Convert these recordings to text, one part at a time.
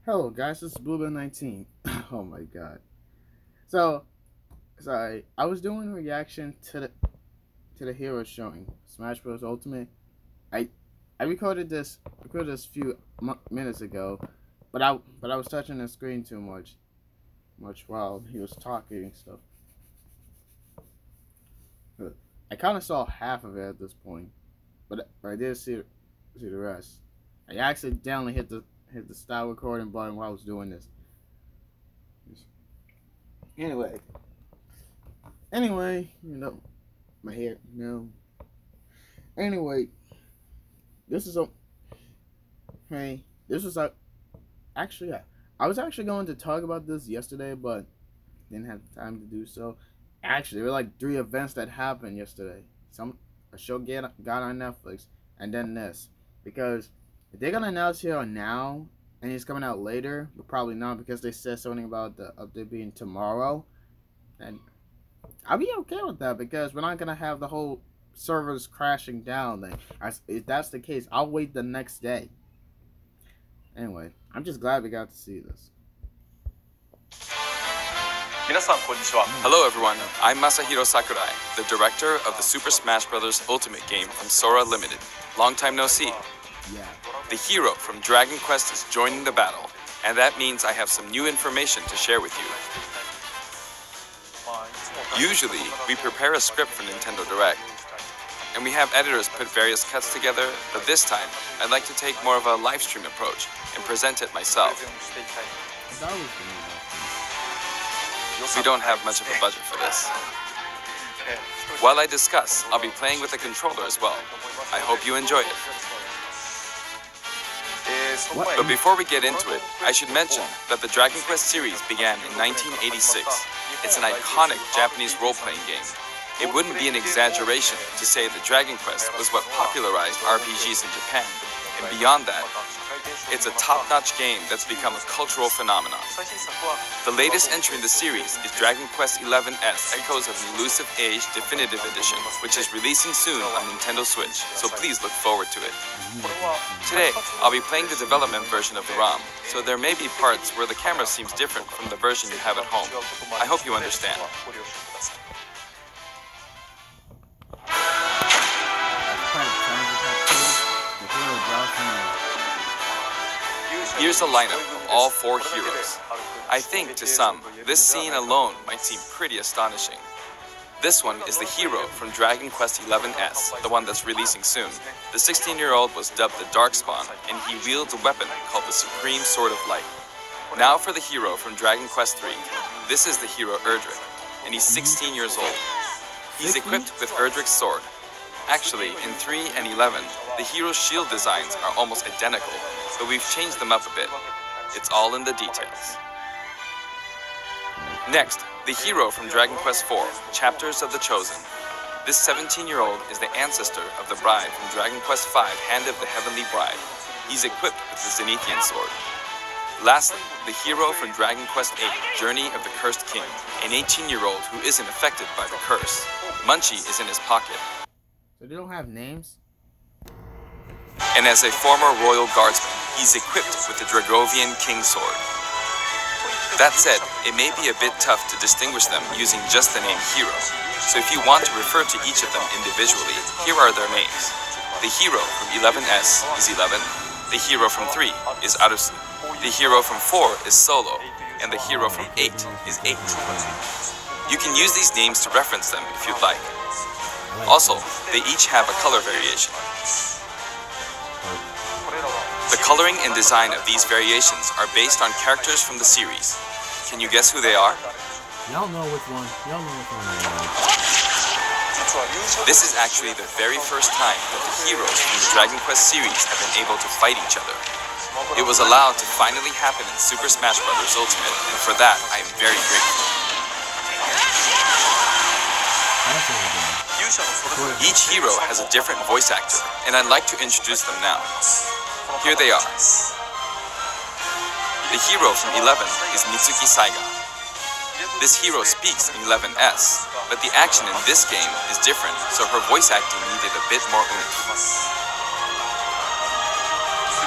Hello guys, this is Bluebill19. Oh my god. So sorry, I was doing a reaction to the hero showing Smash Bros. Ultimate. I I recorded this a few minutes ago, but I was touching the screen too much while he was talking and stuff. But I kind of saw half of it at this point, but I did see the rest. I accidentally hit the stop recording button while I was doing this. Anyway, my hair. No. Anyway, this is a hey. This was a actually yeah. I was actually going to talk about this yesterday, but didn't have time to do so. Actually, there were like three events that happened yesterday. A show got on Netflix, and then this because if they're gonna announce here on now, and it's coming out later, but probably not because they said something about the update being tomorrow, and I'll be okay with that because we're not gonna have the whole servers crashing down. Then, if that's the case, I'll wait the next day. Anyway, I'm just glad we got to see this. Hello everyone, I'm Masahiro Sakurai, the director of the Super Smash Bros. Ultimate game from Sora Limited. Long time no see. Yeah. The hero from Dragon Quest is joining the battle, and that means I have some new information to share with you. Usually, we prepare a script for Nintendo Direct, and we have editors put various cuts together, but this time, I'd like to take more of a live stream approach and present it myself. That was the We don't have much of a budget for this. While I discuss, I'll be playing with the controller as well. I hope you enjoy it. But before we get into it, I should mention that the Dragon Quest series began in 1986. It's an iconic Japanese role-playing game. It wouldn't be an exaggeration to say that Dragon Quest was what popularized RPGs in Japan, and beyond that, it's a top-notch game that's become a cultural phenomenon. The latest entry in the series is Dragon Quest XI's Echoes of an Elusive Age Definitive Edition, which is releasing soon on Nintendo Switch, so please look forward to it. Today, I'll be playing the development version of the ROM, so there may be parts where the camera seems different from the version you have at home. I hope you understand. Here's a lineup of all four heroes. I think, to some, this scene alone might seem pretty astonishing. This one is the hero from Dragon Quest XI's, the one that's releasing soon. The 16-year-old was dubbed the Darkspawn, and he wields a weapon called the Supreme Sword of Light. Now for the hero from Dragon Quest III. This is the hero Erdrick, and he's 16 years old. He's equipped with Erdrick's sword. Actually, in 3 and 11, the hero's shield designs are almost identical, but we've changed them up a bit. It's all in the details. Next, the hero from Dragon Quest IV, Chapters of the Chosen. This 17-year-old is the ancestor of the bride from Dragon Quest V, Hand of the Heavenly Bride. He's equipped with the Zenithian sword. Lastly, the hero from Dragon Quest VIII, Journey of the Cursed King, an 18-year-old who isn't affected by the curse. Munchie is in his pocket. So they don't have names? And as a former royal guardsman, he's equipped with the Dragovian King Sword. That said, it may be a bit tough to distinguish them using just the name hero, so if you want to refer to each of them individually, here are their names. The hero from 11S is 11, the hero from 3 is Arusu, the hero from 4 is Solo, and the hero from 8 is 8. You can use these names to reference them if you'd like. Also, they each have a color variation. The coloring and design of these variations are based on characters from the series. Can you guess who they are? Y'all know which one. Y'all know which one. This is actually the very first time that the heroes from the Dragon Quest series have been able to fight each other. It was allowed to finally happen in Super Smash Bros. Ultimate, and for that, I am very grateful. Each hero has a different voice actor, and I'd like to introduce them now. Here they are. The hero from 11 is Mitsuki Saiga. This hero speaks in 11S, but the action in this game is different, so her voice acting needed a bit more oomph.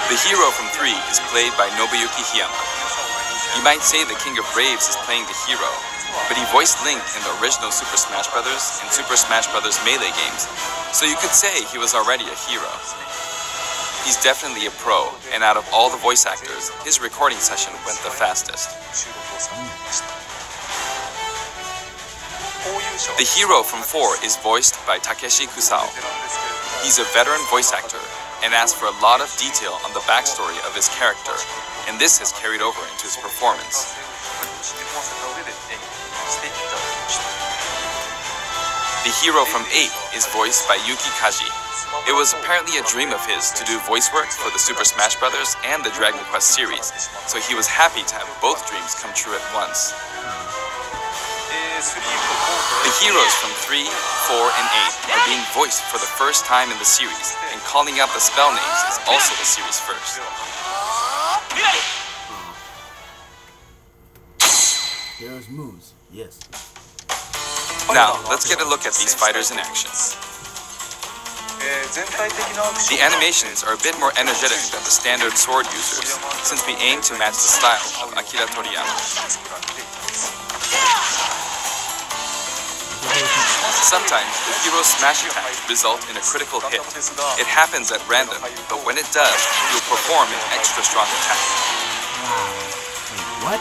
The hero from 3 is played by Nobuyuki Hiyama. You might say the King of Braves is playing the hero, but he voiced Link in the original Super Smash Bros. And Super Smash Bros. Melee games, so you could say he was already a hero. He's definitely a pro, and out of all the voice actors, his recording session went the fastest. The hero from 4 is voiced by Takeshi Kusao. He's a veteran voice actor and asked for a lot of detail on the backstory of his character, and this has carried over into his performance. The hero from 8 is voiced by Yuki Kaji. It was apparently a dream of his to do voice work for the Super Smash Bros. And the Dragon Quest series, so he was happy to have both dreams come true at once. The heroes from 3, 4, and 8 are being voiced for the first time in the series, and calling out the spell names is also the series' first. Heroes moves, yes. Now, let's get a look at these fighters in action. The animations are a bit more energetic than the standard sword users, since we aim to match the style of Akira Toriyama. Sometimes the hero's smash attacks result in a critical hit. It happens at random, but when it does, you'll perform an extra strong attack. What?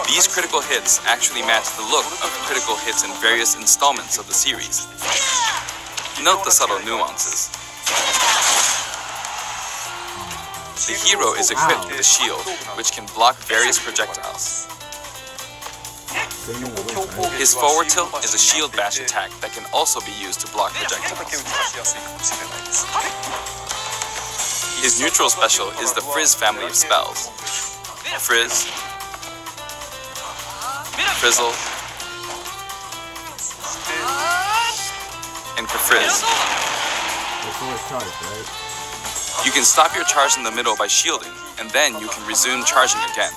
These critical hits actually match the look of critical hits in various installments of the series. Note the subtle nuances. The hero is equipped with a shield, which can block various projectiles. His forward tilt is a shield bash attack that can also be used to block projectiles. His neutral special is the Frizz family of spells. Frizz, Frizzle, and Kafrizz. You can stop your charge in the middle by shielding, and then you can resume charging again.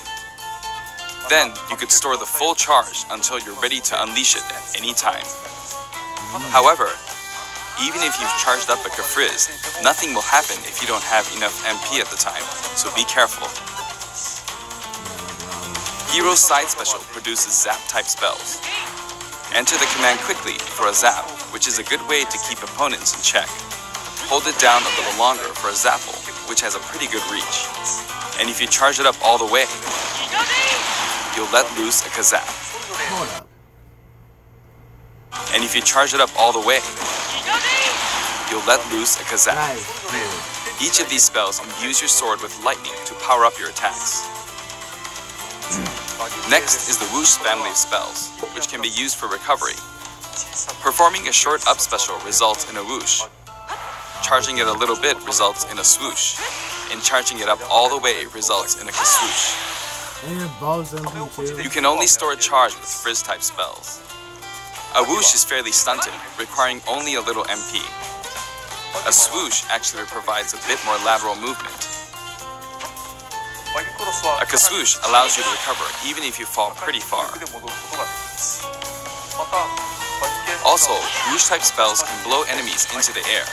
Then, you could store the full charge until you're ready to unleash it at any time. However, even if you've charged up a Kafrizz, nothing will happen if you don't have enough MP at the time, so be careful. Hero's side special produces zap-type spells. Enter the command quickly for a zap, which is a good way to keep opponents in check. Hold it down a little longer for a zapple, which has a pretty good reach. And if you charge it up all the way, you'll let loose a Kazap. And if you charge it up all the way, you'll let loose a Kazap. Each of these spells imbues your sword with lightning to power up your attacks. Next is the Whoosh family of spells, which can be used for recovery. Performing a short up special results in a whoosh. Charging it a little bit results in a swoosh. And charging it up all the way results in a kaswoosh. You can only store a charge with Frizz-type spells. A whoosh is fairly stunted, requiring only a little MP. A swoosh actually provides a bit more lateral movement. A kaswoosh allows you to recover even if you fall pretty far. Also, whoosh-type spells can blow enemies into the air.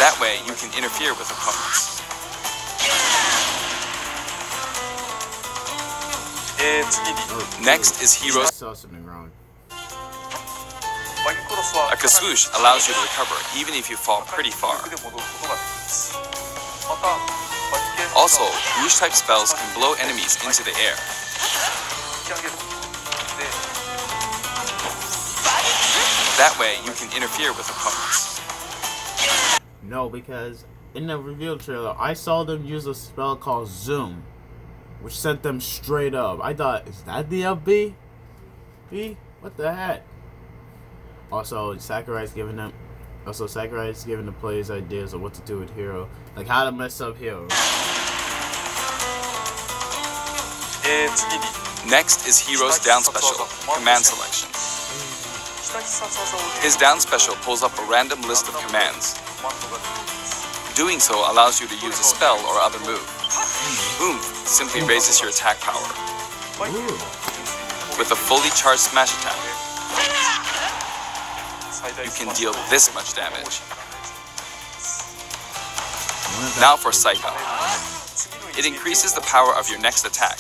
That way, you can interfere with opponents. Next is Hero's... A kaswoosh allows you to recover even if you fall pretty far. Also, whoosh-type spells can blow enemies into the air. That way, you can interfere with opponents. No, because in the reveal trailer, I saw them use a spell called Zoom, which sent them straight up. I thought, is that the FB? B? What the heck? Also, Sakurai's giving the players ideas of what to do with Hero, like how to mess up Hero. Next is Hero's down special, Command Selection. His down special pulls up a random list of commands. Doing so allows you to use a spell or other move. Oomph simply raises your attack power. With a fully charged smash attack, you can deal this much damage. Now for Psycho. It increases the power of your next attack.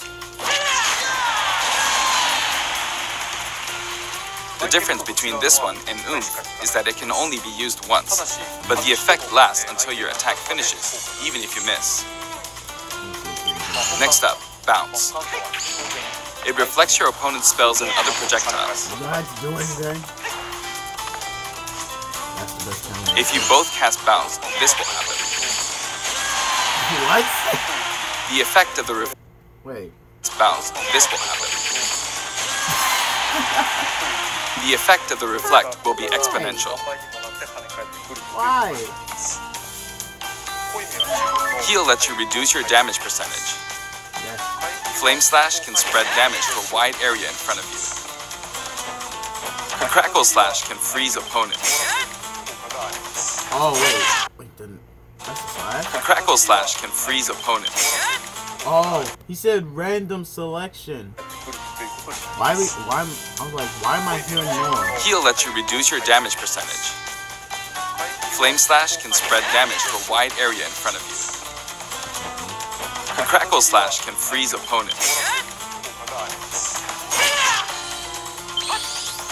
The difference between this one and Oomph is that it can only be used once, but the effect lasts until your attack finishes, even if you miss. Next up, Bounce. It reflects your opponent's spells and other projectiles. You don't have to do anything. That's the best kind of If you both cast Bounce, this will happen. What? The effect of the Wait. Bounce, this will happen. The effect of the reflect will be exponential. Why? Heal lets you reduce your damage percentage. Yes. Flame Slash can spread damage to a wide area in front of you. Crackle Slash can freeze opponents. Oh, wait. Wait, then. That's a slash? Crackle Slash can freeze opponents. Oh, he said random selection. Why? I was like, why am I hearing more? Heal lets you reduce your damage percentage. Flame Slash can spread damage to a wide area in front of you. Crackle Slash can freeze opponents.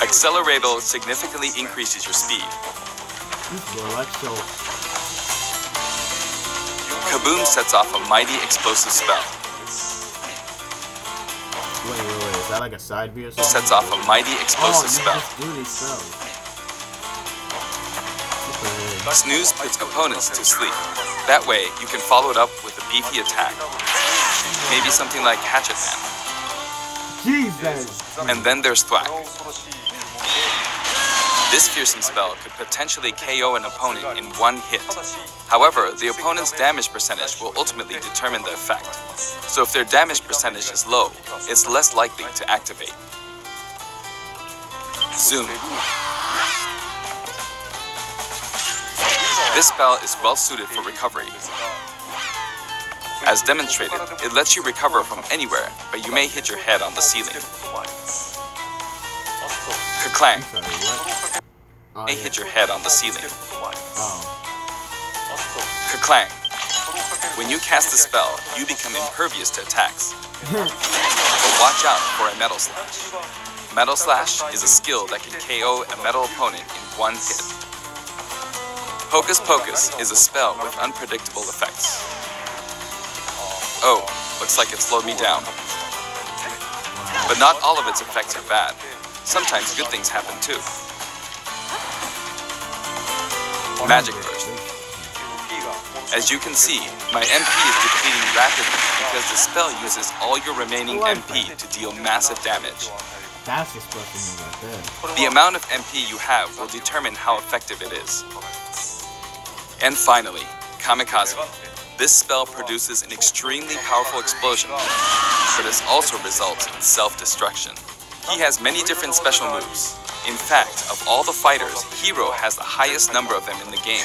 Accelerator significantly increases your speed. Kaboom sets off a mighty explosive spell. Wait. Is that like a side view or something? Sets off a mighty explosive spell. Just do these spells. Snooze puts opponents to sleep. That way, you can follow it up with a beefy attack. Maybe something like Hatchet Man. Jesus! And then there's Thwack. This fearsome spell could potentially KO an opponent in one hit. However, the opponent's damage percentage will ultimately determine the effect. So if their damage percentage is low, it's less likely to activate. Zoom. This spell is well suited for recovery. As demonstrated, it lets you recover from anywhere, but you may hit your head on the ceiling. Kerclang. May hit your head on the ceiling. Kerclang. When you cast a spell, you become impervious to attacks. But watch out for a Metal Slash. Metal Slash is a skill that can KO a metal opponent in one hit. Hocus Pocus is a spell with unpredictable effects. Oh, looks like it slowed me down. But not all of its effects are bad. Sometimes good things happen too. Magic Burst. As you can see, my MP is depleting rapidly because the spell uses all your remaining MP to deal massive damage. That's the special move right there. The amount of MP you have will determine how effective it is. And finally, Kamikaze. This spell produces an extremely powerful explosion, but this also results in self-destruction. He has many different special moves. In fact, of all the fighters, Hero has the highest number of them in the game.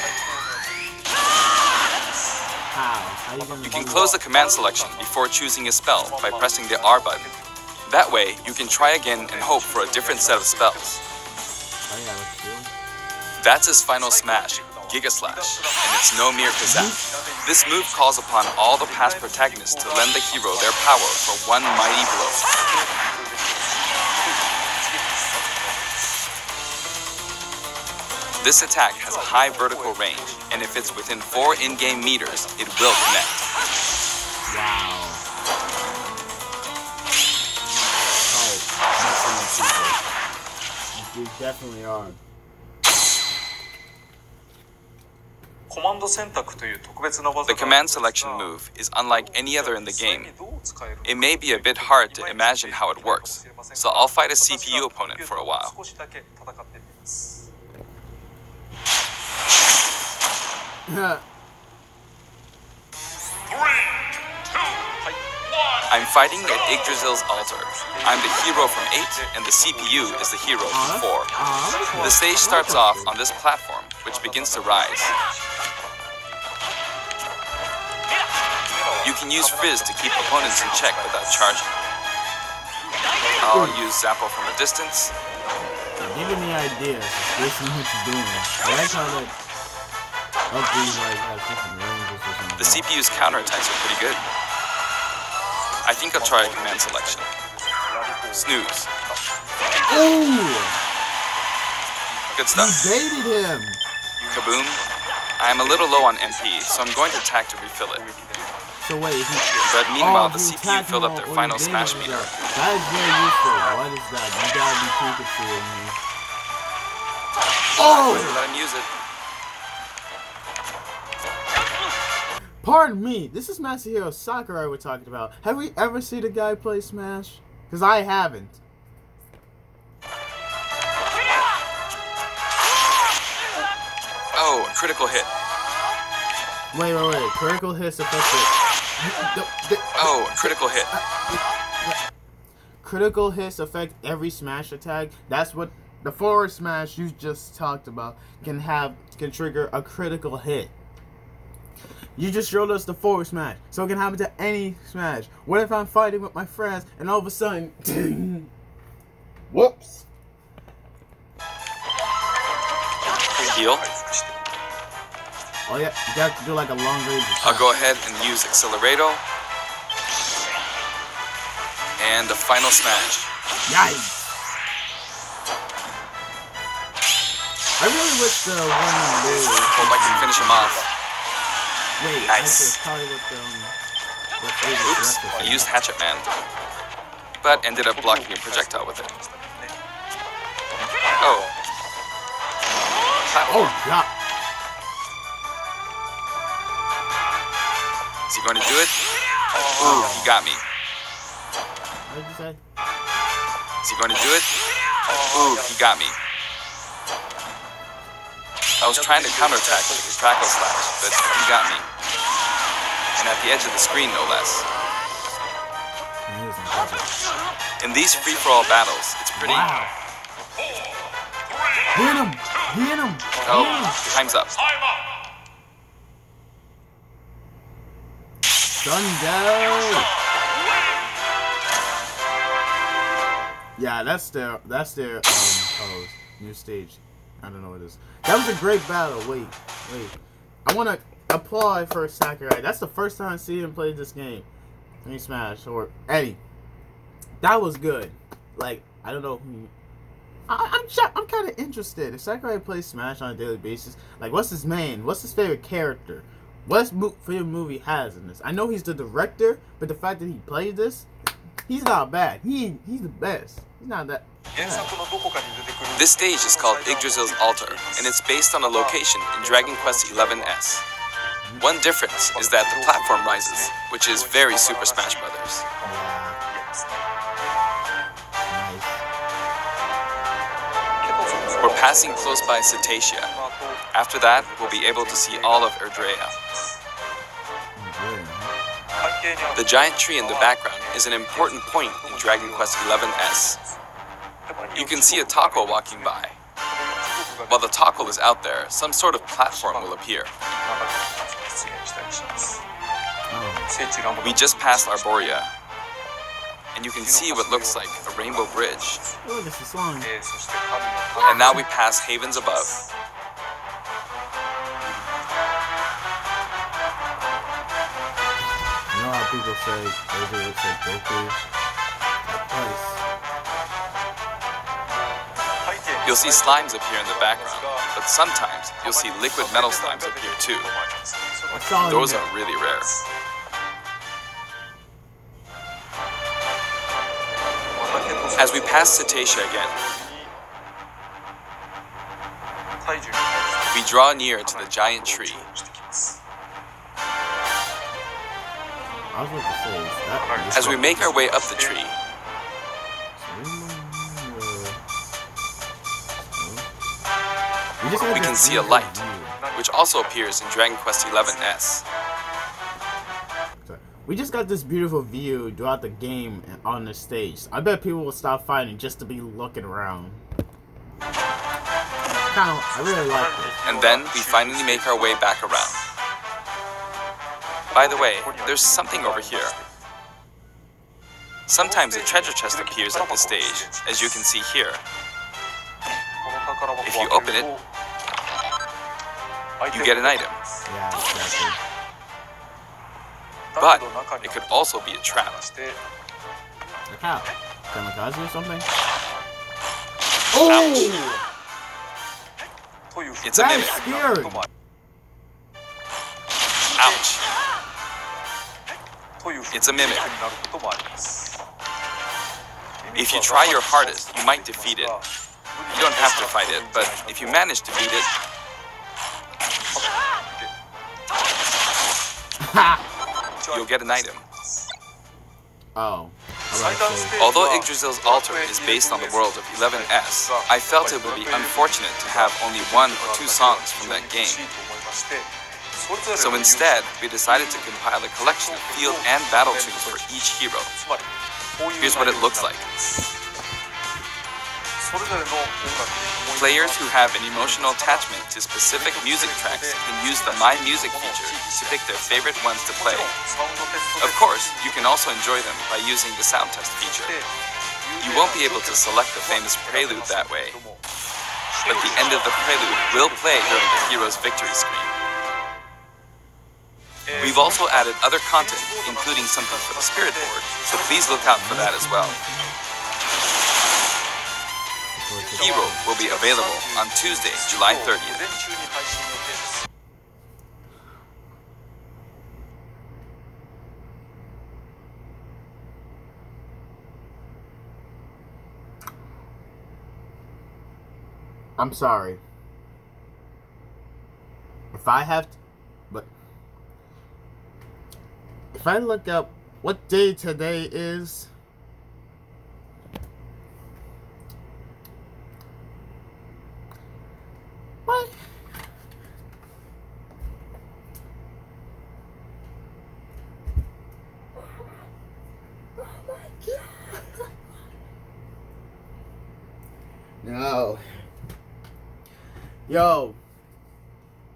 You can close the command selection before choosing a spell by pressing the R button. That way, you can try again and hope for a different set of spells. That's his final smash, Giga Slash, and it's no mere pizzazz. This move calls upon all the past protagonists to lend the hero their power for one mighty blow. This attack has a high vertical range, and if it's within 4 in-game meters, it will connect. Wow. Oh, you definitely are. The command selection move is unlike any other in the game. It may be a bit hard to imagine how it works, so I'll fight a CPU opponent for a while. I'm fighting at Yggdrasil's altar. I'm the hero from 8, and the CPU is the hero from 4. The stage starts off on this platform, which begins to rise. You can use Frizz to keep opponents in check without charging. I'll use Zapple from a distance. Give me the idea. This is what you're doing. I like how that. like has different ranges or something. The CPU's counterattacks are pretty good. I think I'll try a command selection. Snooze. Ooh! Good stuff. You baited him! Kaboom. I am a little low on MP, so I'm going to attack to refill it. So wait, But meanwhile, the you CPU attacked filled him up their on final the smash damage meter. That is very useful. What is that? You gotta be Pikachu in me. Oh! Let him use it. Pardon me, this is Masahiro Sakurai we're talking about. Have we ever seen a guy play Smash? Because I haven't. Oh, a critical hit. Wait. Critical hits affect Oh, a critical hit. Critical hits affect every Smash attack. That's what the forward smash you just talked about can trigger a critical hit. You just showed us the forward smash, so it can happen to any smash. What if I'm fighting with my friends and all of a sudden, whoops. Heal. Oh yeah, you got to do like a long range attack. I'll go ahead and use Accelerato. And the final smash. Yikes! I really wish the one Hope I can finish him off. Wait, Nice. probably with Oops, I used Hatchet Man. But ended up blocking a projectile with it. Oh. Oh god! Is he going to do it? Ooh, he got me. What did you say? Is he going to do it? Ooh, he got me. I was trying to counterattack with his Crackle Slash, but he got me. And at the edge of the screen, no less. In these free-for-all battles, it's pretty... Wow. Hit him! Hit him! Oh, time's up. Thunder! Yeah, that's their pose. New stage. I don't know what it is. That was a great battle. Wait. I want to applaud for Sakurai. That's the first time I see him play this game. Any Smash or Eddie. That was good. Like, I don't know who. I'm kind of interested. If Sakurai plays Smash on a daily basis, like, what's his favorite character? What favorite movie has in this? I know he's the director, but the fact that he played this, he's not bad. He's the best. He's not that. This stage is called Yggdrasil's Altar, and it's based on a location in Dragon Quest XI's. One difference is that the platform rises, which is very Super Smash Brothers. Nice. We're passing close by Cetacea. After that, we'll be able to see all of Erdrea. The giant tree in the background is an important point in Dragon Quest XI's. You can see a taco walking by. While the taco is out there, some sort of platform will appear. We just passed Arborea, and you can see what looks like a rainbow bridge. Oh, this is long. And now we pass Havens Above. You know how people say Goku looks like Goku? That place. You'll see slimes appear in the background, but sometimes you'll see liquid metal slimes appear too. Those are really rare. As we pass Cetacea again, we draw near to the giant tree. I was about to say, is that As we make our way up the tree, we can see a light, which also appears in Dragon Quest XI's. We just got this beautiful view throughout the game on the stage. I bet people will stop fighting just to be looking around. I really like this. And then we finally make our way back around. By the way, there's something over here. Sometimes a treasure chest appears at this stage, as you can see here. If you open it, you get an item. Yeah, exactly. But it could also be a trap. Like how? Kamikaze or something? Ouch. It's a That's mimic. scary. Ouch. It's a mimic. If you try your hardest, you might defeat it. You don't have to fight it, but if you manage to beat it, you'll get an item. Oh. Although Yggdrasil's altar is based on the world of 11S, I felt it would be unfortunate to have only 1 or 2 songs from that game. So instead, we decided to compile a collection of field and battle tunes for each hero. Here's what it looks like. Players who have an emotional attachment to specific music tracks can use the My Music feature to pick their favorite ones to play. Of course, you can also enjoy them by using the sound test feature. You won't be able to select the famous prelude that way, but the end of the prelude will play during the hero's victory screen. We've also added other content, including something for the spirit board, so please look out for that as well. Hero will be available on Tuesday, July 30th. I'm sorry. If I have to, but if I look up what day today is, what? No. Yo,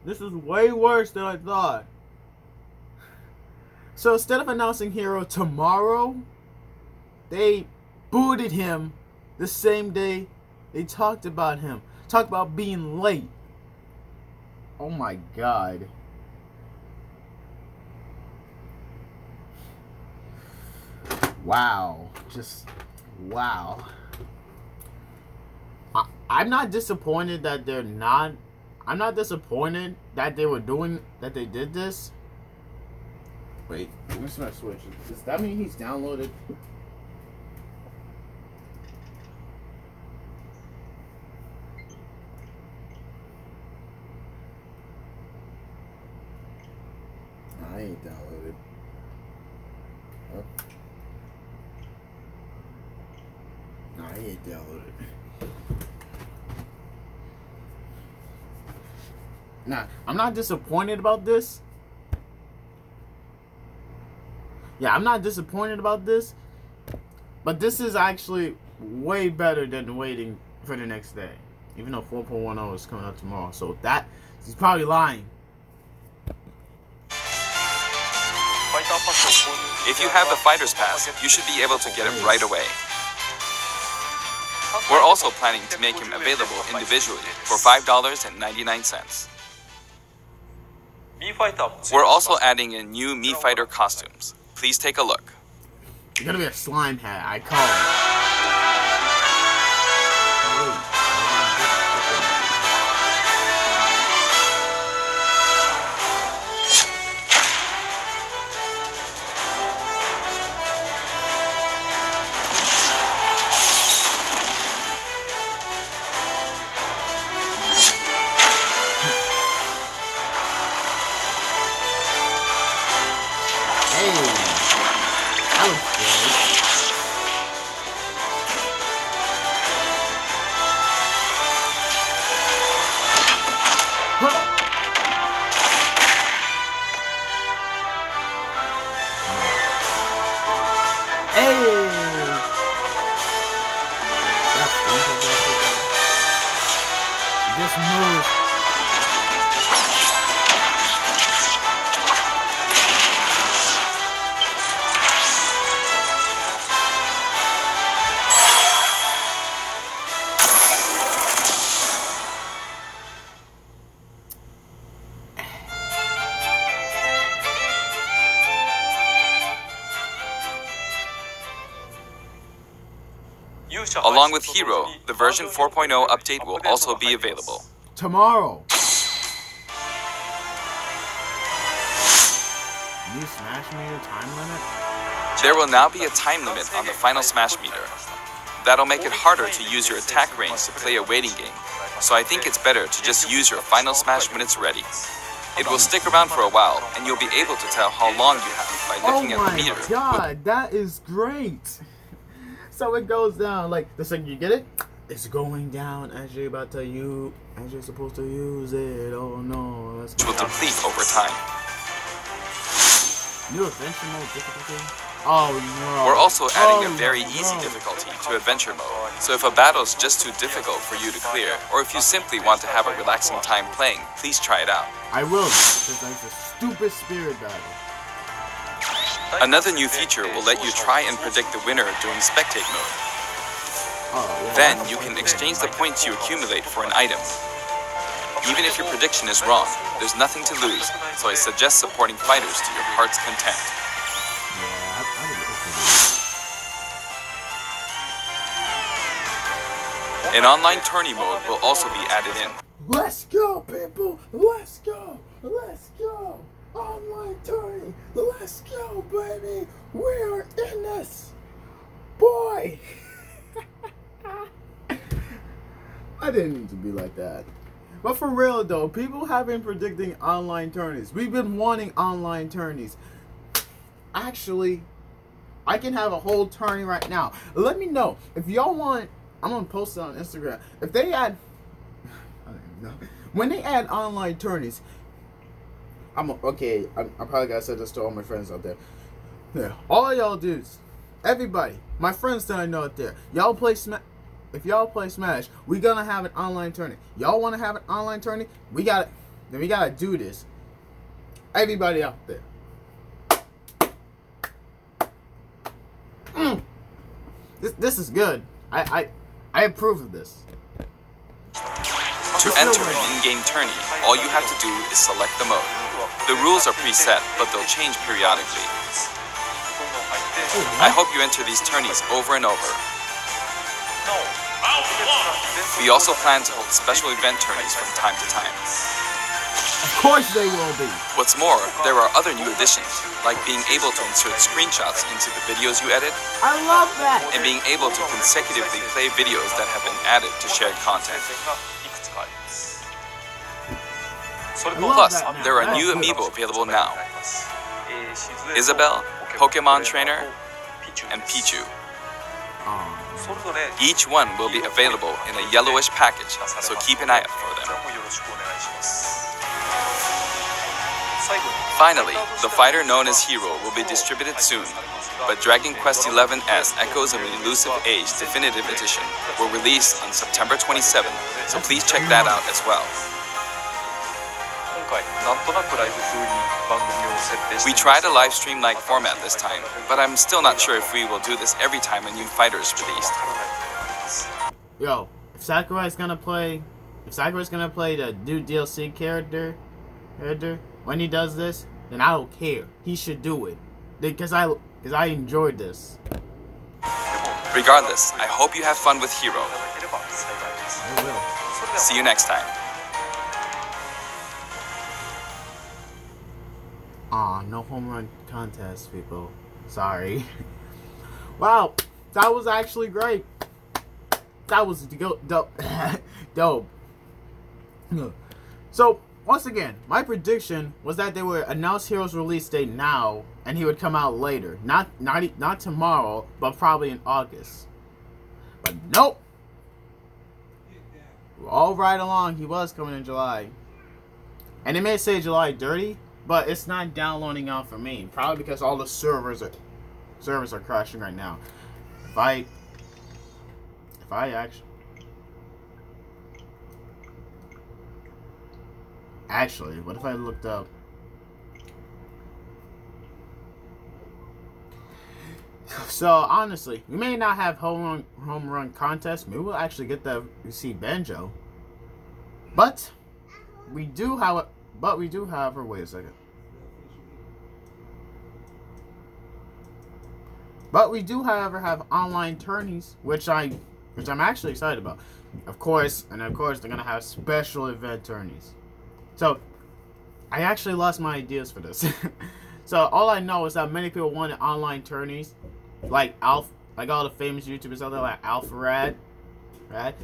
this is way worse than I thought. So instead of announcing Hero tomorrow, they booted him the same day they talked about him. Talked about being late. Oh my god. Wow. Just wow. I'm not disappointed that they're not. I'm not disappointed that they were doing that. They did this. Wait, let me my switch. Does that mean he's downloaded? I ain't downloaded. Oh. No, I ain't downloaded. Nah, I'm not disappointed about this. Yeah, I'm not disappointed about this. But this is actually way better than waiting for the next day. Even though 4.10 is coming out tomorrow. So that, he's probably lying. If you have the Fighter's Pass, you should be able to get it right away. We're also planning to make him available individually for $5.99. We're also adding in new Mii Fighter costumes. Please take a look. It's gonna be a slime hat, I call it. Along with Hero, the version 4.0 update will also be available. Tomorrow. New Smash Meter time limit? There will now be a time limit on the final Smash Meter. That'll make it harder to use your attack range to play a waiting game, so I think it's better to just use your final Smash when it's ready. It will stick around for a while, and you'll be able to tell how long you have by looking at the meter. Oh my god, that is great! So it goes down, like, the second you get it, it's going down as you're as you're supposed to use it. Oh no, Which will deplete over time. New adventure mode difficulty? Oh no. We're also adding a very easy difficulty to adventure mode, so if a battle's just too difficult for you to clear, or if you simply want to have a relaxing time playing, please try it out. I will, because that's a stupid spirit battle. Another new feature will let you try and predict the winner during spectate mode. Oh, yeah. Then you can exchange the points you accumulate for an item. Even if your prediction is wrong, there's nothing to lose, so I suggest supporting fighters to your heart's content. An online tourney mode will also be added in. Let's go, people! Let's go! Let's go! Online tourney! Let's go, baby! We are in this! Boy! I didn't mean to be like that. But for real though, people have been predicting online tourneys. We've been wanting online tourneys. Actually, I can have a whole tourney right now. Let me know if y'all want. I'm gonna post it on Instagram. If they add, I don't even know. When they add online tourneys, I probably gotta say this to all my friends out there. Yeah, all y'all dudes, everybody, my friends that I know out there, y'all play Smash. If y'all play Smash, we gonna have an online tourney. Y'all wanna have an online tourney? We gotta do this. Everybody out there. This is good. I approve of this. To enter an in-game tourney, all you have to do is select the mode. The rules are preset, but they'll change periodically. I hope you enter these tourneys over and over. We also plan to hold special event tourneys from time to time. Of course they will be. What's more, there are other new additions, like being able to insert screenshots into the videos you edit, I love that. and being able to consecutively play videos that have been added to shared content. Plus, there are new amiibo available now. Isabelle, Pokemon Trainer, and Pichu. Each one will be available in a yellowish package, so keep an eye out for them. Finally, the fighter known as Hero will be distributed soon, but Dragon Quest XI's Echoes of an Elusive Age Definitive Edition will release on September 27, so please check that out as well. We tried a live stream-like format this time, but I'm still not sure if we will do this every time a new fighter is released. Yo, if Sakurai's gonna play the new DLC character, when he does this, then I don't care. He should do it, because I enjoyed this. Regardless, I hope you have fun with Hero. I will. See you next time. Aw, no home run contest, people. Sorry. Wow, that was actually great. That was dope. So, once again, my prediction was that they would announce Hero's release date now, and he would come out later. Not tomorrow, but probably in August. But nope. All right along, he was coming in July. And it may say July 30, but it's not downloading out for me. Probably because all the servers are crashing right now. If I actually, what if I looked up? So honestly, we may not have home run contest. Maybe we'll actually get the see Banjo. But we do have. However, wait a second. But we do, however, have online tourneys, which I which I'm actually excited about. Of course, they're gonna have special event tourneys. So, I actually lost my ideas for this. So all I know is that many people wanted online tourneys, like all the famous YouTubers out there, like Alpharad, right?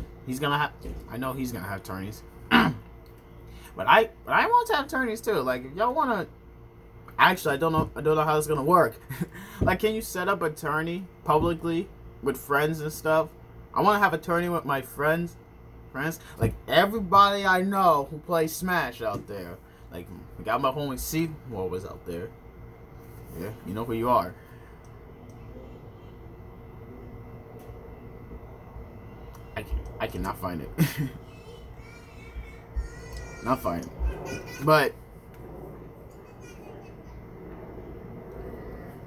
I know he's gonna have tourneys. But I want to have tourneys too. Like if y'all wanna, actually I don't know how it's gonna work. Like, can you set up a tourney publicly with friends and stuff? I want to have a tourney with my friends, like everybody I know who plays Smash out there. Like we got my homie C was out there. Yeah, you know who you are. I cannot find it. Not find it. But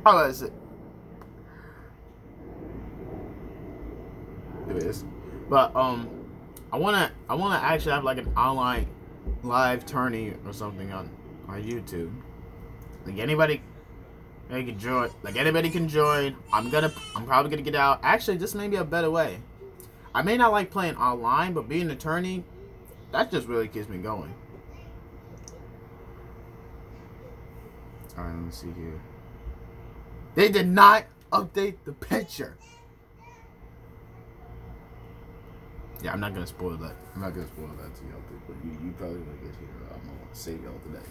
how is it? It is. But I wanna actually have like an online live tourney or something on YouTube. Like anybody can join. Like anybody can join. I'm probably gonna get out. Actually, this may be a better way. I may not like playing online, but being an attorney, that just really keeps me going. Alright, let me see here. They did not update the picture. Yeah, I'm not gonna spoil that. I'm not gonna spoil that to y'all, but you probably gonna get here. I'm gonna save y'all today.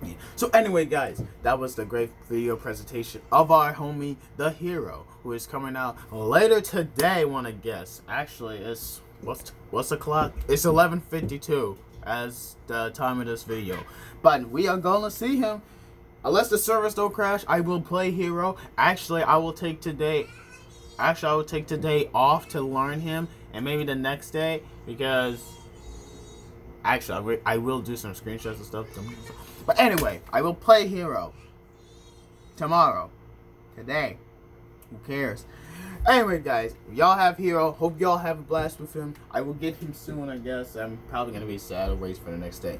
Yeah. So anyway, guys, that was the great video presentation of our homie, the Hero, who is coming out later today. Wanna guess? Actually, it's what's the clock? It's 11:52 as the time of this video. But we are gonna see him. Unless the servers don't crash, I will play Hero. Actually, I will take today off to learn him, and maybe the next day, because actually I will do some screenshots and stuff. But anyway, I will play Hero tomorrow, today. Who cares? Anyway, guys, if y'all have Hero, hope y'all have a blast with him. I will get him soon, I guess. I'm probably gonna be sad or wait for the next day.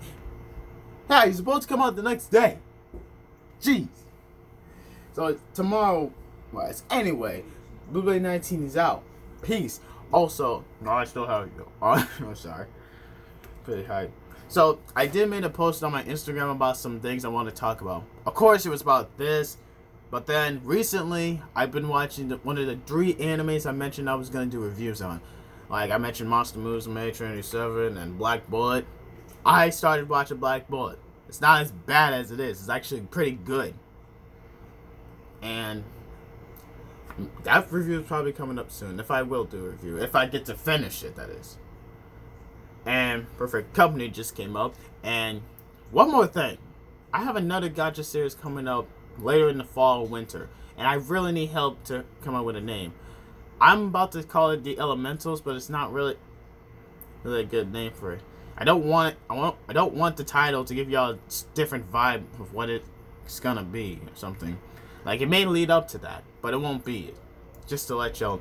Yeah, he's supposed to come out the next day. Jeez. So tomorrow was anyway. Blu-ray 19 is out. Peace. Also, no, I still have it. Oh, I'm sorry. Pretty high. So I did make a post on my Instagram about some things I want to talk about. Of course, it was about this, but then recently I've been watching one of the 3 animes I mentioned I was gonna do reviews on. Like I mentioned, Monster Moves, May Trinity 7, and Black Bullet. I started watching Black Bullet. It's not as bad as it is. It's actually pretty good. And that review is probably coming up soon. If I will do a review. If I get to finish it, that is. And Perfect Company just came up. And one more thing. I have another gacha series coming up later in the fall or winter. And I really need help to come up with a name. I'm about to call it The Elementals, but it's not really a good name for it. I don't want the title to give y'all a different vibe of what it's gonna be or something. Like it may lead up to that, but it won't be it. Just to let y'all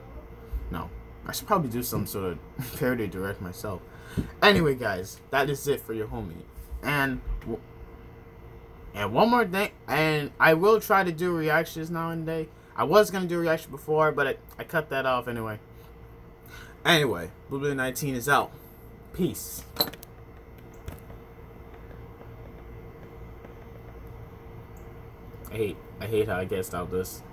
know. I should probably do some sort of parody direct myself. Anyway, guys, that is it for your homie. And one more thing, and I will try to do reactions now and then. I was gonna do a reaction before, but I cut that off anyway. Anyway, Blu-ray 19 is out. Peace. I hate how I guessed out this.